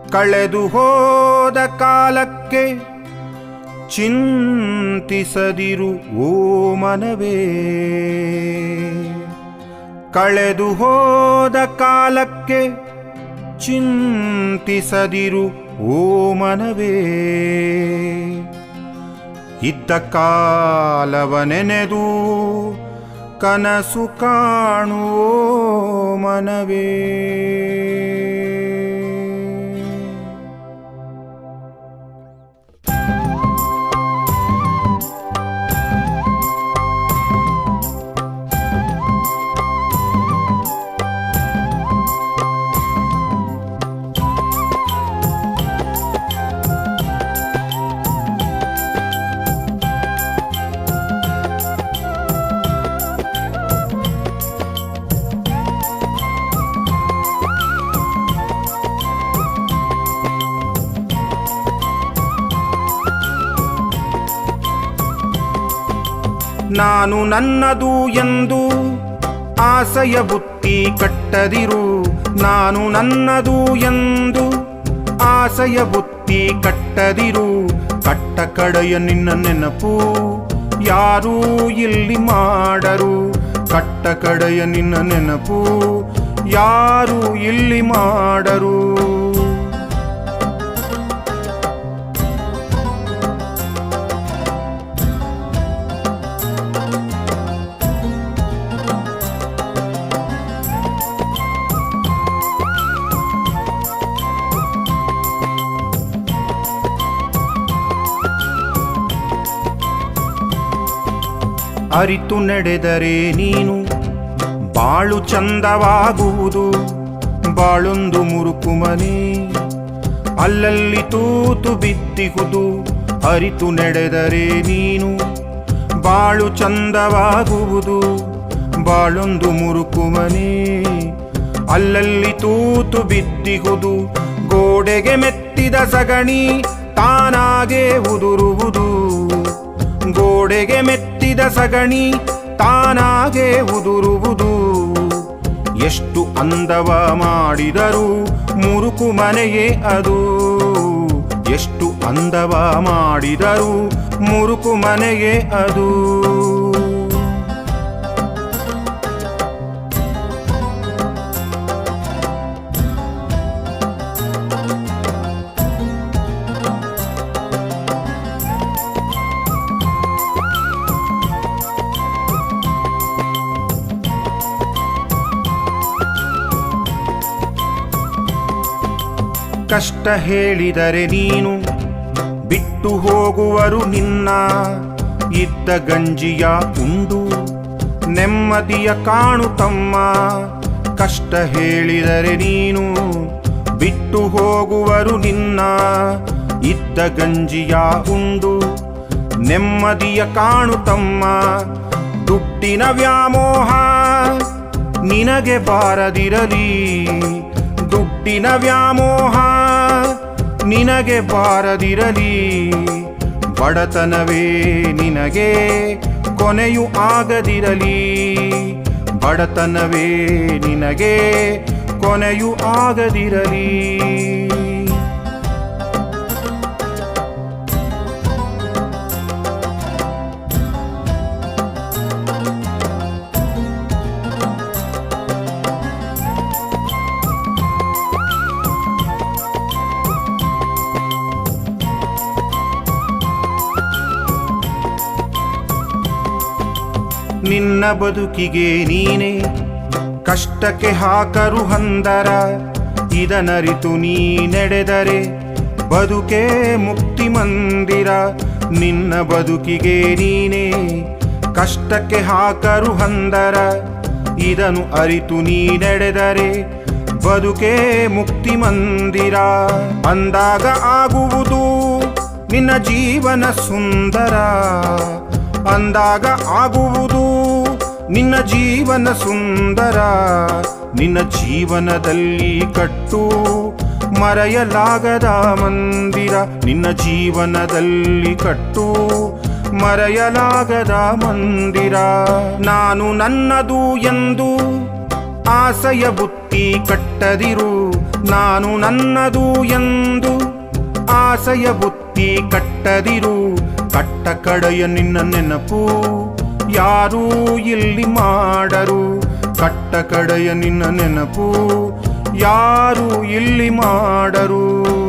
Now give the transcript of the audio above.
ಕಳೆದು ಹೋದ ಕಾಲಕ್ಕೆ ಚಿಂತಿಸದಿರು ಓ ಮನವೇ. ಕಳೆದು ಹೋದ ಕಾಲಕ್ಕೆ ಚಿಂತಿಸದಿರು ಓ ಮನವೇ. ಇದ್ದ ಕಾಲವ ನೆನೆದು ಕನಸು ಕಾಣುವೋ ಮನವೇ. ನಾನು ನನ್ನದು ಎಂದು ಆಸೆಯ ಬುತ್ತಿ ಕಟ್ಟದಿರು. ನಾನು ನನ್ನದು ಎಂದು ಆಸೆಯ ಬುತ್ತಿ ಕಟ್ಟದಿರು. ಕಟ್ಟ ಕಡೆಯ ನಿನ್ನ ನೆನಪು ಯಾರೂ ಇಲ್ಲಿ ಮಾಡರು. ಕಟ್ಟ ಕಡೆಯ ನಿನ್ನ ನೆನಪು ಯಾರೂ ಇಲ್ಲಿ ಮಾಡರು. ಅರಿತು ನಡೆದರೆ ನೀನು ಬಾಳು ಚಂದವಾಗುವುದು. ಬಾಳೊಂದು ಮುರುಕು ಮನೆ ಅಲ್ಲಲ್ಲಿ ತೂತು ಬಿದ್ದಿಹುದು. ಅರಿತು ನಡೆದರೆ ನೀನು ಬಾಳು ಚಂದವಾಗುವುದು. ಬಾಳೊಂದು ಮುರುಕು ಮನೆ ಅಲ್ಲಲ್ಲಿ ತೂತು ಬಿದ್ದಿಹುದು. ಗೋಡೆಗೆ ಮೆತ್ತಿದ ಸಗಣಿ ತಾನಾಗೆ ಉದುರುವುದು. ಗೋಡೆಗೆ ಮೆತ್ತಿದ ಸಗಣಿ ತಾನಾಗೆ ಉದುರುವುದು. ಎಷ್ಟು ಅಂದವ ಮಾಡಿದರೂ ಮುರುಕು ಮನೆಯೇ ಅದು. ಎಷ್ಟು ಅಂದವ ಮಾಡಿದರೂ ಮುರುಕು ಮನೆಯೇ ಅದು. ಕಷ್ಟ ಹೇಳಿದರೆ ನೀನು ಬಿಟ್ಟು ಹೋಗುವರು ನಿನ್ನ. ಇದ್ದ ಗಂಜಿಯ ಉಂಡು ನೆಮ್ಮದಿಯ ಕಾಣುತ್ತಮ್ಮ. ಕಷ್ಟ ಹೇಳಿದರೆ ನೀನು ಬಿಟ್ಟು ಹೋಗುವರು ನಿನ್ನ. ಇದ್ದ ಗಂಜಿಯ ಉಂಡು ನೆಮ್ಮದಿಯ ಕಾಣುತ್ತಮ್ಮ. ದುಡ್ಡಿನ ವ್ಯಾಮೋಹ ನಿನಗೆ ಬಾರದಿರಲಿ. ದುಡ್ಡಿನ ವ್ಯಾಮೋಹ ನಿನಗೆ ಬಾರದಿರಲಿ. ಬಡತನವೇ ನಿನಗೆ ಕೊನೆಯೂ ಆಗದಿರಲಿ. ಬಡತನವೇ ನಿನಗೆ ಕೊನೆಯೂ ಆಗದಿರಲಿ. ನಿನ್ನ ಬದುಕಿಗೆ ನೀನೇ ಕಷ್ಟಕ್ಕೆ ಹಾಕರು ಹಂದರ. ಇದನರಿತು ನೀ ನಡೆದರೆ ಬದುಕೇ ಮುಕ್ತಿ ಮಂದಿರ. ನಿನ್ನ ಬದುಕಿಗೆ ನೀನೇ ಕಷ್ಟಕ್ಕೆ ಹಾಕರು ಹಂದರ. ಇದನ್ನು ಅರಿತು ನೀ ನಡೆದರೆ ಬದುಕೇ ಮುಕ್ತಿ ಮಂದಿರ. ಅಂದಾಗ ಆಗುವುದು ನಿನ್ನ ಜೀವನ ಸುಂದರ. ಅಂದಾಗ ಆಗುವುದು ನಿನ್ನ ಜೀವನ ಸುಂದರ. ನಿನ್ನ ಜೀವನದಲ್ಲಿ ಕಟ್ಟು ಮರೆಯಲಾಗದ ಮಂದಿರ. ನಿನ್ನ ಜೀವನದಲ್ಲಿ ಕಟ್ಟು ಮರೆಯಲಾಗದ ಮಂದಿರ. ನಾನು ನನ್ನದು ಎಂದು ಆಸೆಯ ಬುತ್ತಿ ಕಟ್ಟದಿರು, ನಾನು ನನ್ನದು ಎಂದು. ಆಸೆಯ ಬುತ್ತಿ ಕಟ್ಟದಿರು, ಕಟ್ಟ ಕಡೆಯ ನಿನ್ನ ನೆನಪು ಯಾರೂ ಇಲ್ಲಿ ಮಾಡರು. ಕಟ್ಟ ಕಡೆಯ ನಿನ್ನ ನೆನಪು ಯಾರೂ ಇಲ್ಲಿ ಮಾಡರು.